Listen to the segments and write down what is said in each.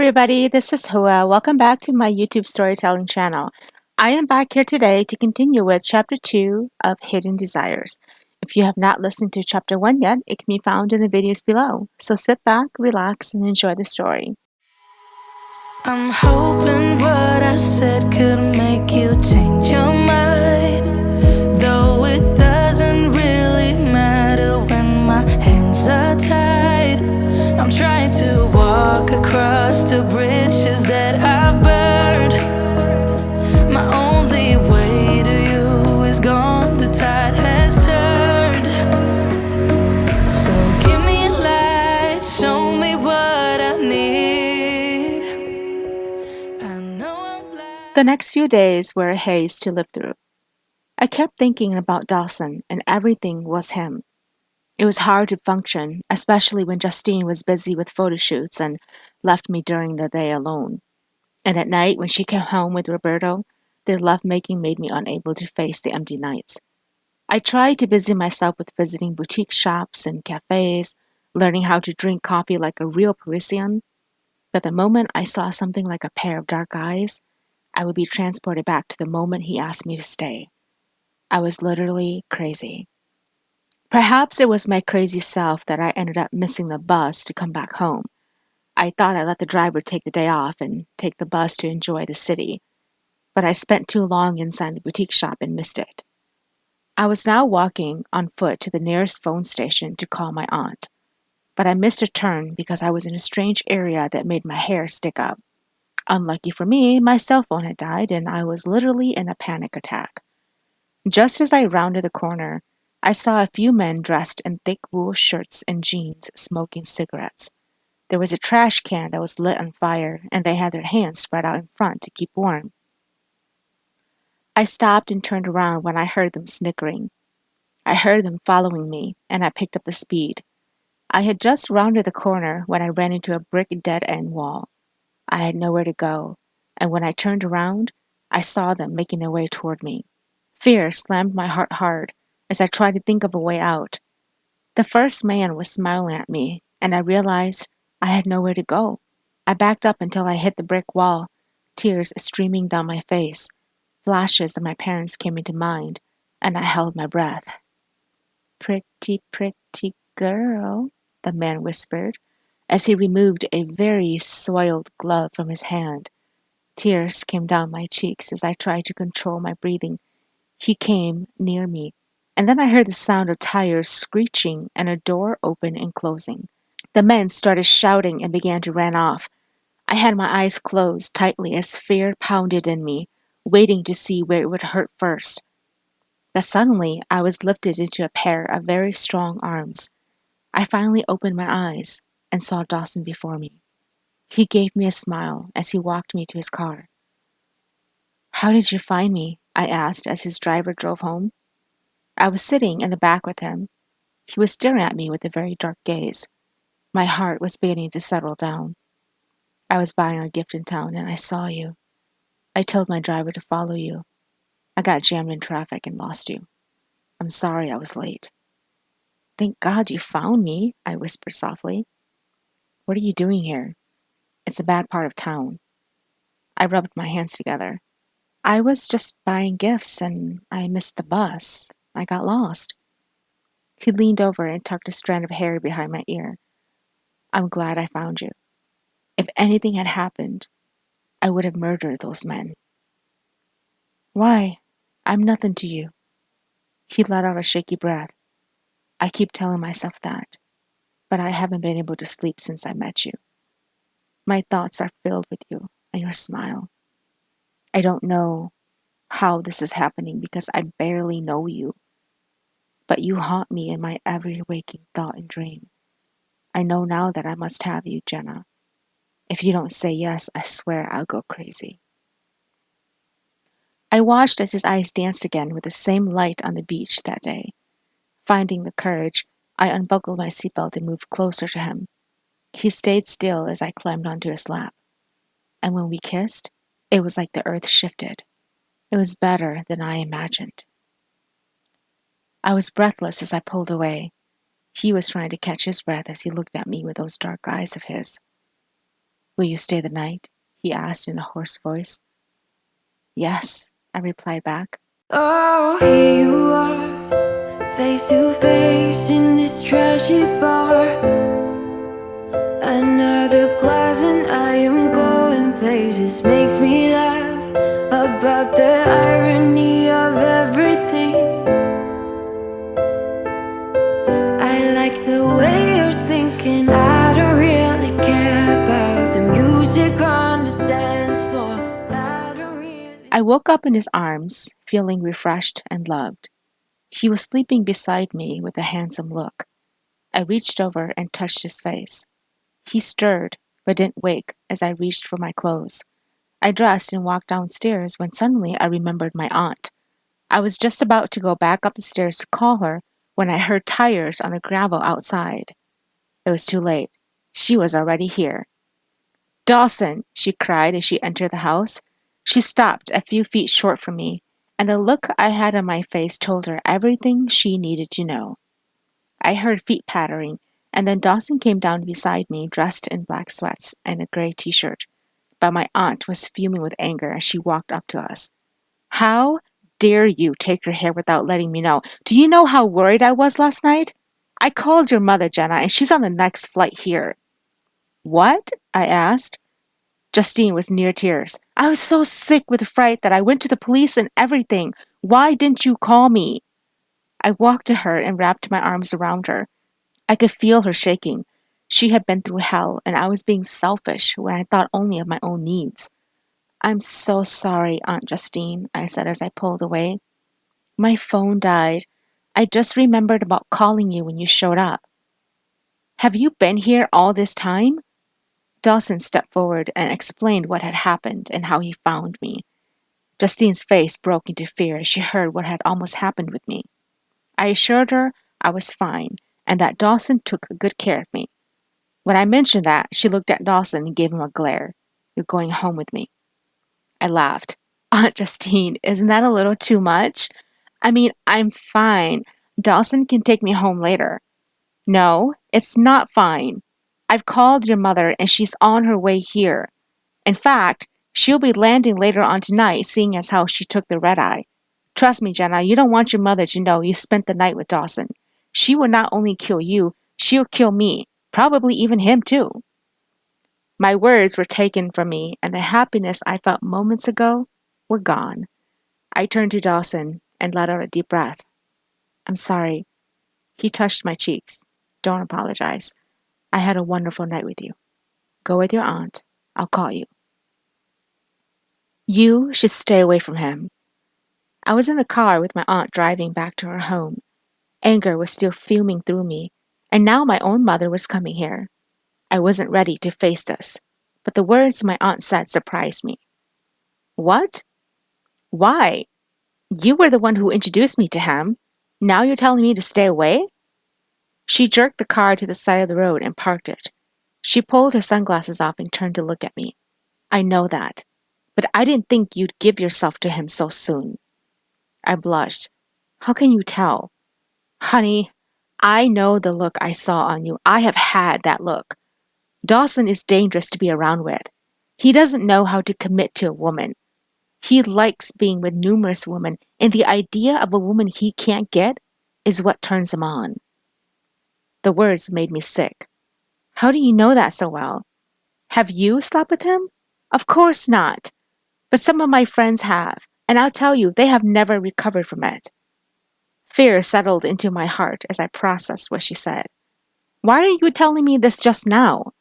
everybody, this is Hua. Welcome back to my YouTube storytelling channel. I am back here today to continue with Chapter 2 of Hidden Desires. If you have not listened to Chapter 1 yet, it can be found in the videos below. So sit back, relax, and enjoy the story. I'm hoping what I said could make you change your mind, though it doesn't really matter when my hands are tied. I'm trying to walk across the bridges that I've burned. My only way to you is gone, the tide has turned. So give me a light, show me what I need. I know I'm blind. The next few days were a haze to live through. I kept thinking about Dawson, and everything was him. It was hard to function, especially when Justine was busy with photo shoots and left me during the day alone. And at night, when she came home with Roberto, their lovemaking made me unable to face the empty nights. I tried to busy myself with visiting boutique shops and cafes, learning how to drink coffee like a real Parisian. But the moment I saw something like a pair of dark eyes, I would be transported back to the moment he asked me to stay. I was literally crazy. Perhaps it was my crazy self that I ended up missing the bus to come back home. I thought I'd let the driver take the day off and take the bus to enjoy the city, but I spent too long inside the boutique shop and missed it. I was now walking on foot to the nearest phone station to call my aunt, but I missed a turn because I was in a strange area that made my hair stick up. Unlucky for me, my cell phone had died and I was literally in a panic attack. Just as I rounded the corner, I saw a few men dressed in thick wool shirts and jeans smoking cigarettes. There was a trash can that was lit on fire, and they had their hands spread out in front to keep warm. I stopped and turned around when I heard them snickering. I heard them following me, and I picked up the speed. I had just rounded the corner when I ran into a brick dead-end wall. I had nowhere to go, and when I turned around, I saw them making their way toward me. Fear slammed my heart hard as I tried to think of a way out. The first man was smiling at me, and I realized I had nowhere to go. I backed up until I hit the brick wall, tears streaming down my face. Flashes of my parents came into mind, and I held my breath. Pretty, pretty girl, the man whispered, as he removed a very soiled glove from his hand. Tears came down my cheeks as I tried to control my breathing. He came near me, and then I heard the sound of tires screeching and a door open and closing. The men started shouting and began to run off. I had my eyes closed tightly as fear pounded in me, waiting to see where it would hurt first. But suddenly I was lifted into a pair of very strong arms. I finally opened my eyes and saw Dawson before me. He gave me a smile as he walked me to his car. "How did you find me?" I asked as his driver drove home. I was sitting in the back with him. He was staring at me with a very dark gaze. My heart was beginning to settle down. "I was buying a gift in town and I saw you. I told my driver to follow you. I got jammed in traffic and lost you. I'm sorry I was late." "Thank God you found me," I whispered softly. "What are you doing here? It's a bad part of town." I rubbed my hands together. "I was just buying gifts and I missed the bus. I got lost." He leaned over and tucked a strand of hair behind my ear. "I'm glad I found you. If anything had happened, I would have murdered those men." "Why? I'm nothing to you." He let out a shaky breath. "I keep telling myself that, but I haven't been able to sleep since I met you. My thoughts are filled with you and your smile. I don't know how this is happening because I barely know you, but you haunt me in my every waking thought and dream. I know now that I must have you, Jenna. If you don't say yes, I swear I'll go crazy." I watched as his eyes danced again with the same light on the beach that day. Finding the courage, I unbuckled my seatbelt and moved closer to him. He stayed still as I climbed onto his lap. And when we kissed, it was like the earth shifted. It was better than I imagined. I was breathless as I pulled away. He was trying to catch his breath as he looked at me with those dark eyes of his. Will you stay the night? He asked in a hoarse voice. Yes, I replied back. Oh, here you are, face to face in this trashy bar. Another glass and I am going places. Makes me laugh about the irony of everything. I like the way you're thinking. I don't really care about the music on the dance floor. I don't really. I woke up in his arms, feeling refreshed and loved. He was sleeping beside me with a handsome look. I reached over and touched his face. He stirred, but didn't wake as I reached for my clothes. I dressed and walked downstairs when suddenly I remembered my aunt. I was just about to go back up the stairs to call her when I heard tires on the gravel outside. It was too late. She was already here. Dawson, she cried as she entered the house. She stopped a few feet short from me, and the look I had on my face told her everything she needed to know. I heard feet pattering, and then Dawson came down beside me, dressed in black sweats and a gray t-shirt. But my aunt was fuming with anger as she walked up to us. How dare you take her hair without letting me know? Do you know how worried I was last night? I called your mother, Jenna, and she's on the next flight here. What? I asked. Justine was near tears. I was so sick with fright that I went to the police and everything. Why didn't you call me? I walked to her and wrapped my arms around her. I could feel her shaking. She had been through hell, and I was being selfish when I thought only of my own needs. I'm so sorry, Aunt Justine, I said as I pulled away. My phone died. I just remembered about calling you when you showed up. Have you been here all this time? Dawson stepped forward and explained what had happened and how he found me. Justine's face broke into fear as she heard what had almost happened with me. I assured her I was fine and that Dawson took good care of me. When I mentioned that, she looked at Dawson and gave him a glare. You're going home with me. I laughed. Aunt Justine, isn't that a little too much? I mean, I'm fine. Dawson can take me home later. No, it's not fine. I've called your mother and she's on her way here. In fact, she'll be landing later on tonight, seeing as how she took the red eye. Trust me, Jenna, you don't want your mother to know you spent the night with Dawson. She will not only kill you, she'll kill me, probably even him too. My words were taken from me, and the happiness I felt moments ago were gone. I turned to Dawson and let out a deep breath. I'm sorry. He touched my cheeks. Don't apologize. I had a wonderful night with you. Go with your aunt. I'll call you. You should stay away from him. I was in the car with my aunt driving back to her home. Anger was still fuming through me, and now my own mother was coming here. I wasn't ready to face this, but the words my aunt said surprised me. What? Why? You were the one who introduced me to him. Now you're telling me to stay away? She jerked the car to the side of the road and parked it. She pulled her sunglasses off and turned to look at me. I know that, but I didn't think you'd give yourself to him so soon. I blushed. How can you tell? Honey, I know the look I saw on you. I have had that look. Dawson is dangerous to be around with. He doesn't know how to commit to a woman. He likes being with numerous women, and the idea of a woman he can't get is what turns him on. The words made me sick. How do you know that so well? Have you slept with him? Of course not. But some of my friends have, and I'll tell you, they have never recovered from it. Fear settled into my heart as I processed what she said. Why are you telling me this just now?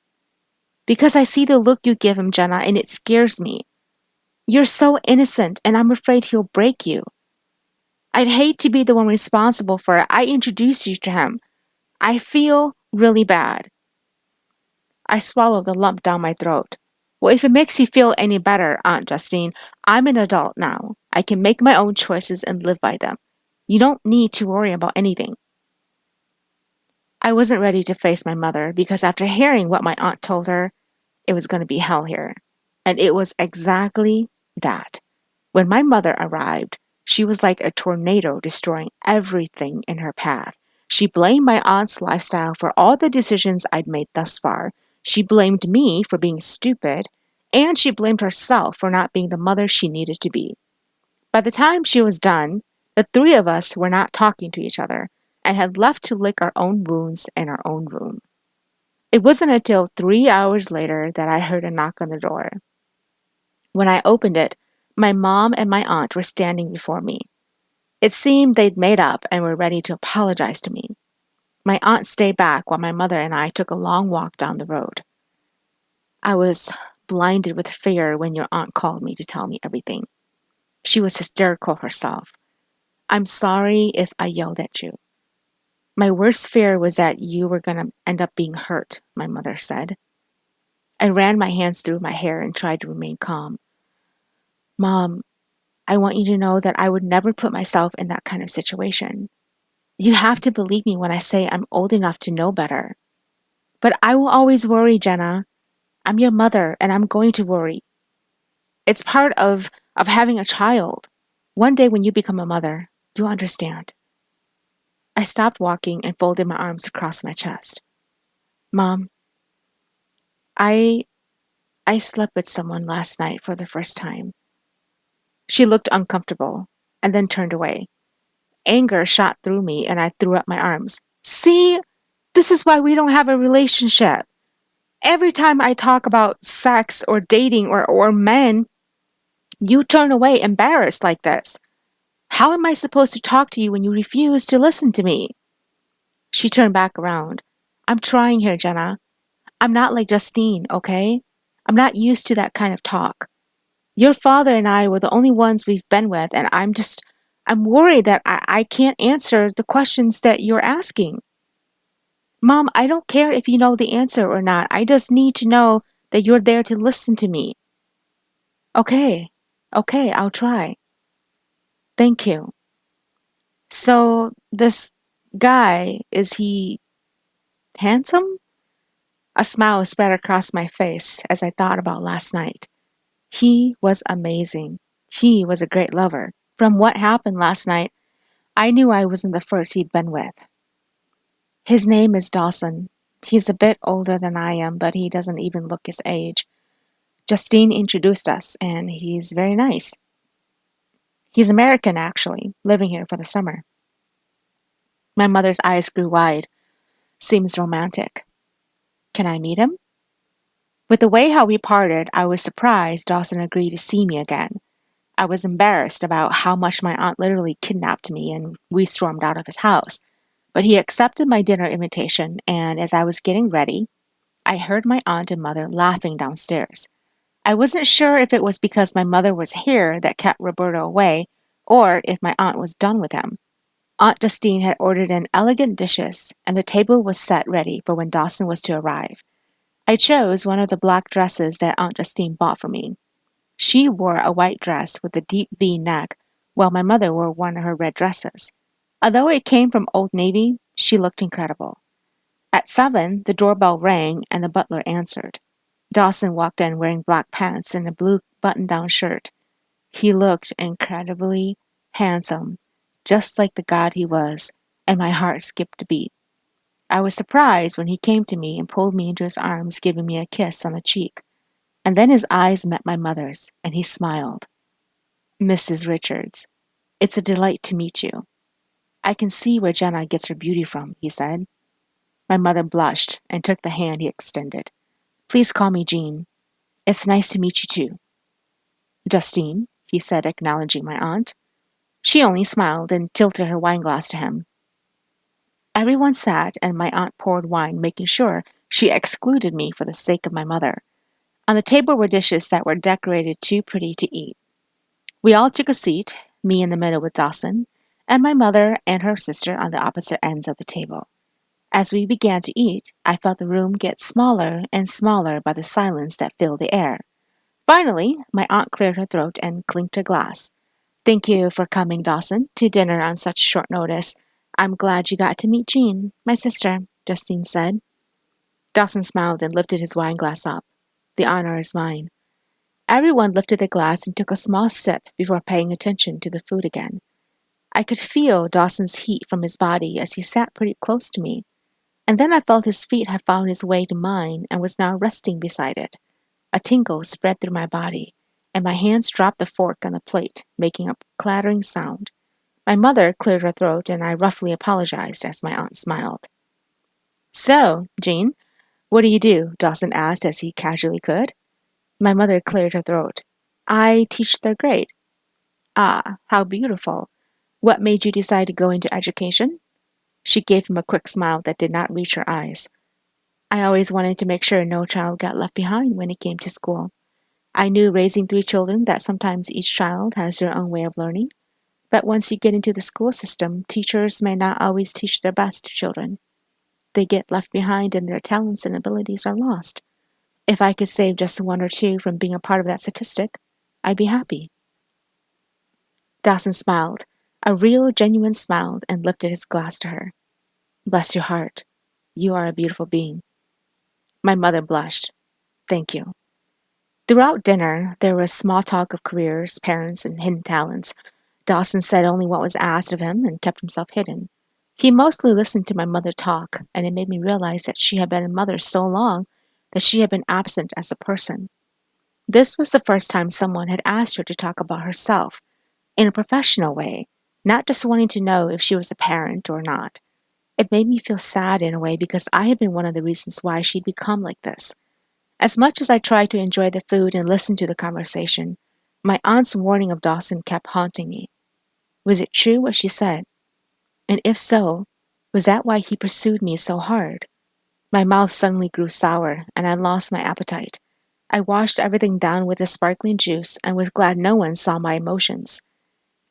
Because I see the look you give him, Jenna, and it scares me. You're so innocent, and I'm afraid he'll break you. I'd hate to be the one responsible for it. I introduced you to him. I feel really bad. I swallowed the lump down my throat. Well, if it makes you feel any better, Aunt Justine, I'm an adult now. I can make my own choices and live by them. You don't need to worry about anything. I wasn't ready to face my mother because after hearing what my aunt told her, it was going to be hell here. And it was exactly that. When my mother arrived, she was like a tornado destroying everything in her path. She blamed my aunt's lifestyle for all the decisions I'd made thus far. She blamed me for being stupid, and she blamed herself for not being the mother she needed to be. By the time she was done, the three of us were not talking to each other and had left to lick our own wounds in our own room. It wasn't until 3 hours later that I heard a knock on the door. When I opened it, my mom and my aunt were standing before me. It seemed they'd made up and were ready to apologize to me. My aunt stayed back while my mother and I took a long walk down the road. I was blinded with fear when your aunt called me to tell me everything. She was hysterical herself. I'm sorry if I yelled at you. My worst fear was that you were going to end up being hurt, my mother said. I ran my hands through my hair and tried to remain calm. Mom, I want you to know that I would never put myself in that kind of situation. You have to believe me when I say I'm old enough to know better. But I will always worry, Jenna. I'm your mother and I'm going to worry. It's part of having a child. One day when you become a mother, you'll understand. I stopped walking and folded my arms across my chest. Mom, I I slept with someone last night for the first time. She looked uncomfortable and then turned away. Anger shot through me and I threw up my arms. See, this is why we don't have a relationship. Every time I talk about sex or dating or men, you turn away embarrassed like this. How am I supposed to talk to you when you refuse to listen to me? She turned back around. I'm trying here, Jenna. I'm not like Justine, okay? I'm not used to that kind of talk. Your father and I were the only ones we've been with, and I'm worried that I can't answer the questions that you're asking. Mom, I don't care if you know the answer or not. I just need to know that you're there to listen to me. Okay, okay, I'll try. Thank you. So, this guy, is he handsome? A smile spread across my face as I thought about last night. He was amazing. He was a great lover. From what happened last night, I knew I wasn't the first he'd been with. His name is Dawson. He's a bit older than I am, but he doesn't even look his age. Justine introduced us, and he's very nice. He's American, actually, living here for the summer. My mother's eyes grew wide. Seems romantic. Can I meet him? With the way how we parted, I was surprised Dawson agreed to see me again. I was embarrassed about how much my aunt literally kidnapped me, and we stormed out of his house. But he accepted my dinner invitation, and as I was getting ready, I heard my aunt and mother laughing downstairs. I wasn't sure if it was because my mother was here that kept Roberto away, or if my aunt was done with him. Aunt Justine had ordered in elegant dishes, and the table was set ready for when Dawson was to arrive. I chose one of the black dresses that Aunt Justine bought for me. She wore a white dress with a deep V neck, while my mother wore one of her red dresses. Although it came from Old Navy, she looked incredible. At 7, the doorbell rang and the butler answered. Dawson walked in wearing black pants and a blue button-down shirt. He looked incredibly handsome, just like the god he was, and my heart skipped a beat. I was surprised when he came to me and pulled me into his arms, giving me a kiss on the cheek. And then his eyes met my mother's, and he smiled. Mrs. Richards, it's a delight to meet you. I can see where Jenna gets her beauty from, he said. My mother blushed and took the hand he extended. Please call me Jean. It's nice to meet you too. Justine, he said, acknowledging my aunt. She only smiled and tilted her wineglass to him. Everyone sat, and my aunt poured wine, making sure she excluded me for the sake of my mother. On the table were dishes that were decorated too pretty to eat. We all took a seat, me in the middle with Dawson, and my mother and her sister on the opposite ends of the table. As we began to eat, I felt the room get smaller and smaller by the silence that filled the air. Finally, my aunt cleared her throat and clinked her glass. Thank you for coming, Dawson, to dinner on such short notice. I'm glad you got to meet Jean, my sister, Justine said. Dawson smiled and lifted his wineglass up. The honor is mine. Everyone lifted the glass and took a small sip before paying attention to the food again. I could feel Dawson's heat from his body as he sat pretty close to me. And then I felt his feet had found his way to mine and was now resting beside it. A tingle spread through my body, and my hands dropped the fork on the plate, making a clattering sound. My mother cleared her throat, and I roughly apologized as my aunt smiled. So, Jean, what do you do? Dawson asked as he casually could. My mother cleared her throat. I teach third grade. Ah, how beautiful. What made you decide to go into education? She gave him a quick smile that did not reach her eyes. I always wanted to make sure no child got left behind when it came to school. I knew raising three children that sometimes each child has their own way of learning, but once you get into the school system, teachers may not always teach their best to children. They get left behind and their talents and abilities are lost. If I could save just one or two from being a part of that statistic, I'd be happy. Dawson smiled, a real, genuine smile, and lifted his glass to her. Bless your heart. You are a beautiful being. My mother blushed. Thank you. Throughout dinner, there was small talk of careers, parents, and hidden talents. Dawson said only what was asked of him and kept himself hidden. He mostly listened to my mother talk, and it made me realize that she had been a mother so long that she had been absent as a person. This was the first time someone had asked her to talk about herself in a professional way, not just wanting to know if she was a parent or not. It made me feel sad in a way because I had been one of the reasons why she'd become like this. As much as I tried to enjoy the food and listen to the conversation, my aunt's warning of Dawson kept haunting me. Was it true what she said? And if so, was that why he pursued me so hard? My mouth suddenly grew sour, and I lost my appetite. I washed everything down with the sparkling juice and was glad no one saw my emotions.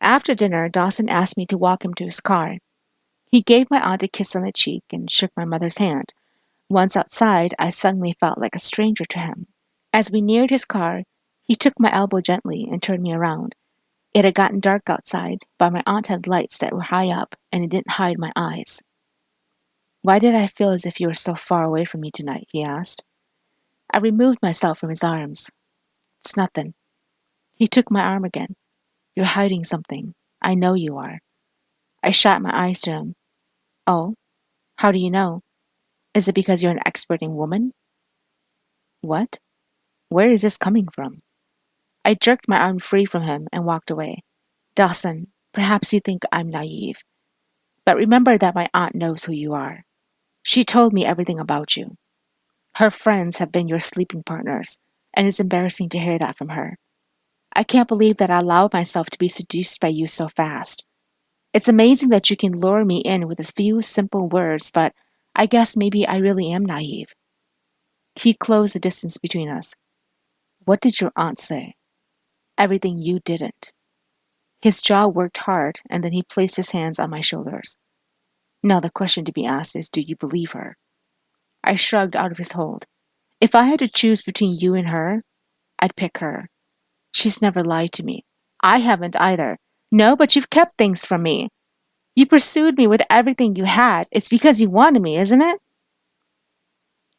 After dinner, Dawson asked me to walk him to his car. He gave my aunt a kiss on the cheek and shook my mother's hand. Once outside, I suddenly felt like a stranger to him. As we neared his car, he took my elbow gently and turned me around. It had gotten dark outside, but my aunt had lights that were high up, and it didn't hide my eyes. Why did I feel as if you were so far away from me tonight? He asked. I removed myself from his arms. It's nothing. He took my arm again. You're hiding something. I know you are. I shot my eyes to him. Oh, how do you know? Is it because you're an expert in woman? What? Where is this coming from? I jerked my arm free from him and walked away. Dawson, perhaps you think I'm naive, but remember that my aunt knows who you are. She told me everything about you. Her friends have been your sleeping partners, and it's embarrassing to hear that from her. I can't believe that I allowed myself to be seduced by you so fast. It's amazing that you can lure me in with a few simple words, but I guess maybe I really am naive. He closed the distance between us. What did your aunt say? Everything you didn't. His jaw worked hard, and then he placed his hands on my shoulders. Now the question to be asked is, do you believe her? I shrugged out of his hold. If I had to choose between you and her, I'd pick her. She's never lied to me. I haven't either. No, but you've kept things from me. You pursued me with everything you had. It's because you wanted me, isn't it?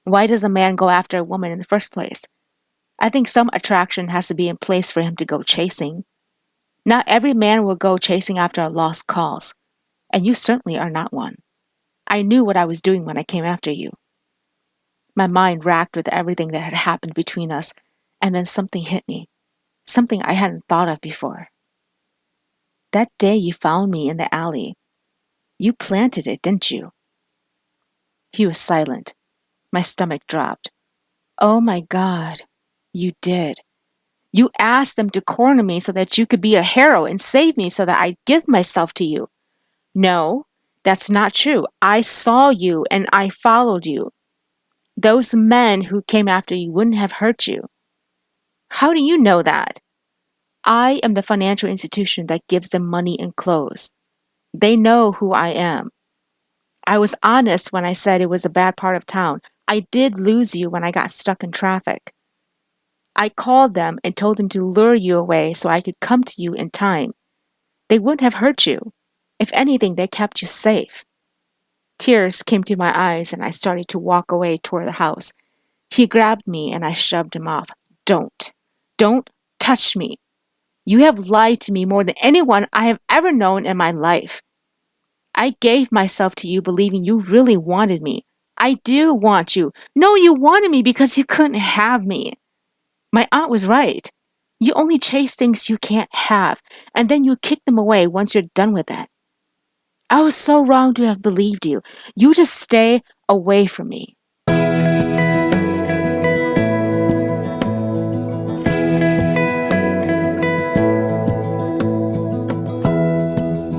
Why does a man go after a woman in the first place? I think some attraction has to be in place for him to go chasing. Not every man will go chasing after a lost cause, and you certainly are not one. I knew what I was doing when I came after you. My mind racked with everything that had happened between us, and then something hit me, something I hadn't thought of before. That day you found me in the alley, you planted it, didn't you? He was silent. My stomach dropped. Oh my God, you did. You asked them to corner me so that you could be a hero and save me so that I'd give myself to you. No, that's not true. I saw you and I followed you. Those men who came after you wouldn't have hurt you. How do you know that? I am the financial institution that gives them money and clothes. They know who I am. I was honest when I said it was a bad part of town. I did lose you when I got stuck in traffic. I called them and told them to lure you away so I could come to you in time. They wouldn't have hurt you. If anything, they kept you safe. Tears came to my eyes and I started to walk away toward the house. He grabbed me and I shoved him off. Don't. Don't touch me. You have lied to me more than anyone I have ever known in my life. I gave myself to you believing you really wanted me. I do want you. No, you wanted me because you couldn't have me. My aunt was right. You only chase things you can't have, and then you kick them away once you're done with it. I was so wrong to have believed you. You just stay away from me.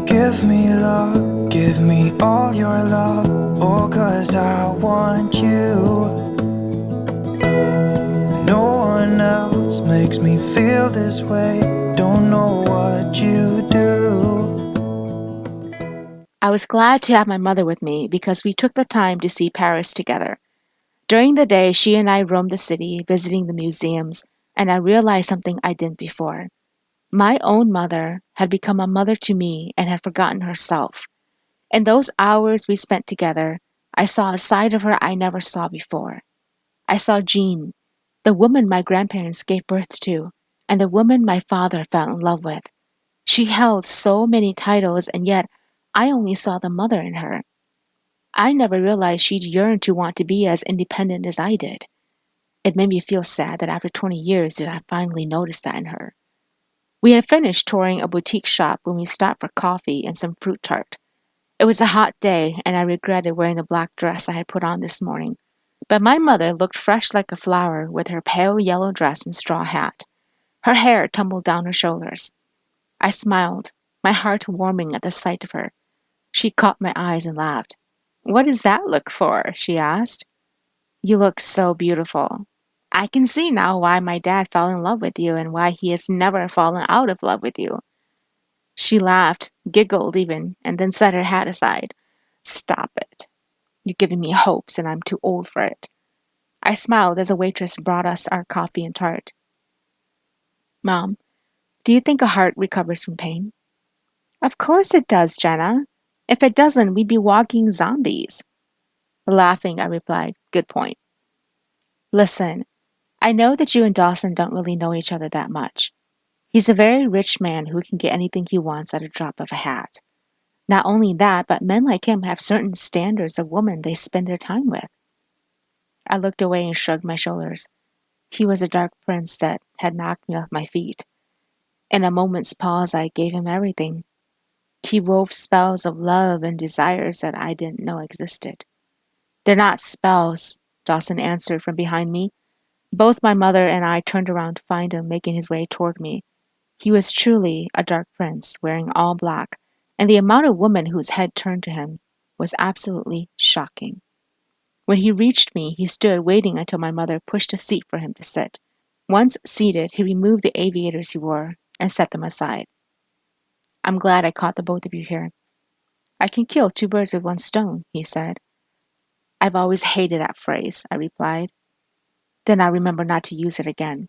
Give me love, give me all your love. Oh, 'cause I want you. No one else makes me feel this way. Don't know what you do. I was glad to have my mother with me because we took the time to see Paris together. During the day, she and I roamed the city, visiting the museums, and I realized something I didn't before. My own mother had become a mother to me and had forgotten herself. In those hours we spent together, I saw a side of her I never saw before. I saw Jean, the woman my grandparents gave birth to, and the woman my father fell in love with. She held so many titles, and yet I only saw the mother in her. I never realized she'd yearn to want to be as independent as I did. It made me feel sad that after 20 years did I finally notice that in her. We had finished touring a boutique shop when we stopped for coffee and some fruit tart. It was a hot day, and I regretted wearing the black dress I had put on this morning. But my mother looked fresh like a flower with her pale yellow dress and straw hat. Her hair tumbled down her shoulders. I smiled, my heart warming at the sight of her. She caught my eyes and laughed. "What does that look for?" she asked. "You look so beautiful. I can see now why my dad fell in love with you and why he has never fallen out of love with you." She laughed, giggled even, and then set her hat aside. "Stop it. You're giving me hopes and I'm too old for it." I smiled as a waitress brought us our coffee and tart. "Mom, do you think a heart recovers from pain?" "Of course it does, Jenna. If it doesn't, we'd be walking zombies." Laughing, I replied, "Good point. Listen, I know that you and Dawson don't really know each other that much. He's a very rich man who can get anything he wants at a drop of a hat. Not only that, but men like him have certain standards of women they spend their time with." I looked away and shrugged my shoulders. He was a dark prince that had knocked me off my feet. In a moment's pause, I gave him everything. He wove spells of love and desires that I didn't know existed. "They're not spells," Dawson answered from behind me. Both my mother and I turned around to find him making his way toward me. He was truly a dark prince, wearing all black, and the amount of women whose head turned to him was absolutely shocking. When he reached me, he stood waiting until my mother pushed a seat for him to sit. Once seated, he removed the aviators he wore and set them aside. "I'm glad I caught the both of you here. I can kill two birds with one stone," he said. "I've always hated that phrase," I replied. Then I remembered not to use it again.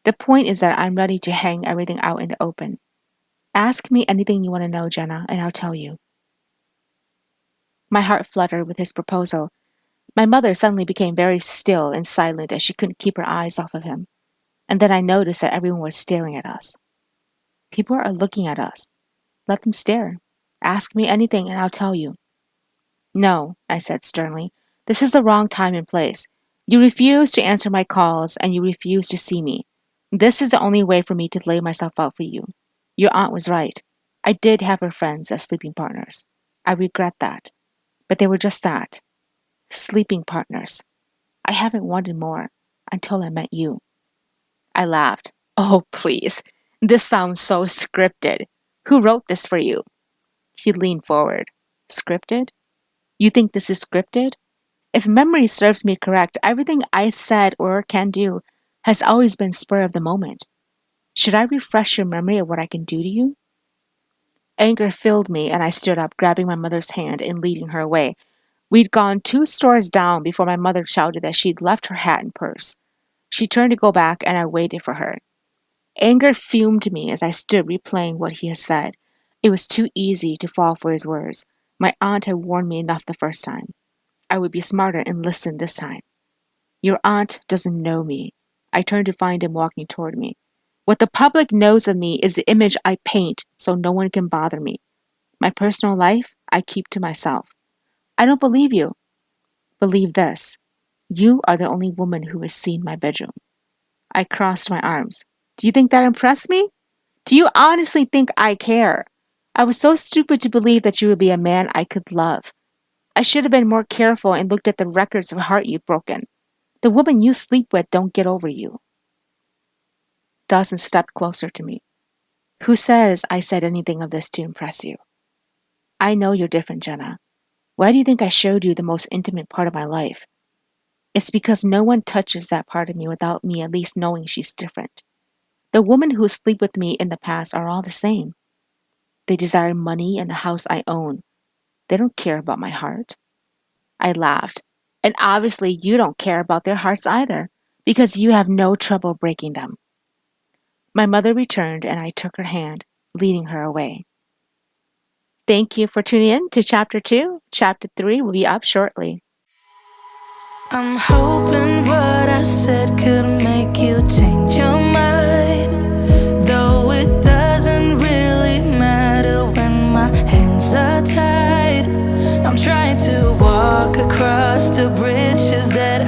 "The point is that I'm ready to hang everything out in the open. Ask me anything you want to know, Jenna, and I'll tell you." My heart fluttered with his proposal. My mother suddenly became very still and silent as she couldn't keep her eyes off of him. And then I noticed that everyone was staring at us. People are looking at us. Let them stare. Ask me anything and I'll tell you. "No," I said sternly. "This is the wrong time and place. You refuse to answer my calls and you refuse to see me. This is the only way for me to lay myself out for you. Your aunt was right. I did have her friends as sleeping partners. I regret that. But they were just that. Sleeping partners. I haven't wanted more until I met you." I laughed. "Oh, please. This sounds so scripted. Who wrote this for you?" He leaned forward. "Scripted? You think this is scripted? If memory serves me correct, everything I said or can do has always been spur of the moment. Should I refresh your memory of what I can do to you?" Anger filled me, and I stood up, grabbing my mother's hand and leading her away. We'd gone 2 stores down before my mother shouted that she'd left her hat and purse. She turned to go back, and I waited for her. Anger fumed me as I stood replaying what he had said. It was too easy to fall for his words. My aunt had warned me enough the first time. I would be smarter and listen this time. "Your aunt doesn't know me." I turned to find him walking toward me. "What the public knows of me is the image I paint so no one can bother me. My personal life, I keep to myself." "I don't believe you." Believe this. You are the only woman who has seen my bedroom. I crossed my arms. Do you think that impressed me? Do you honestly think I care? I was so stupid to believe that you would be a man I could love. I should have been more careful and looked at the records of heart you've broken. The woman you sleep with don't get over you. Dawson stepped closer to me. Who says I said anything of this to impress you? I know you're different, Jenna. Why do you think I showed you the most intimate part of my life? It's because no one touches that part of me without me at least knowing she's different. The women who sleep with me in the past are all the same. They desire money and the house I own. They don't care about my heart. I laughed. And obviously, you don't care about their hearts either, because you have no trouble breaking them. My mother returned, and I took her hand, leading her away. Thank you for tuning in to Chapter 2. Chapter 3 will be up shortly. I'm hoping what I said could make you change your mind. Though it doesn't really matter when my hands are tied. I'm trying to walk across the bridges that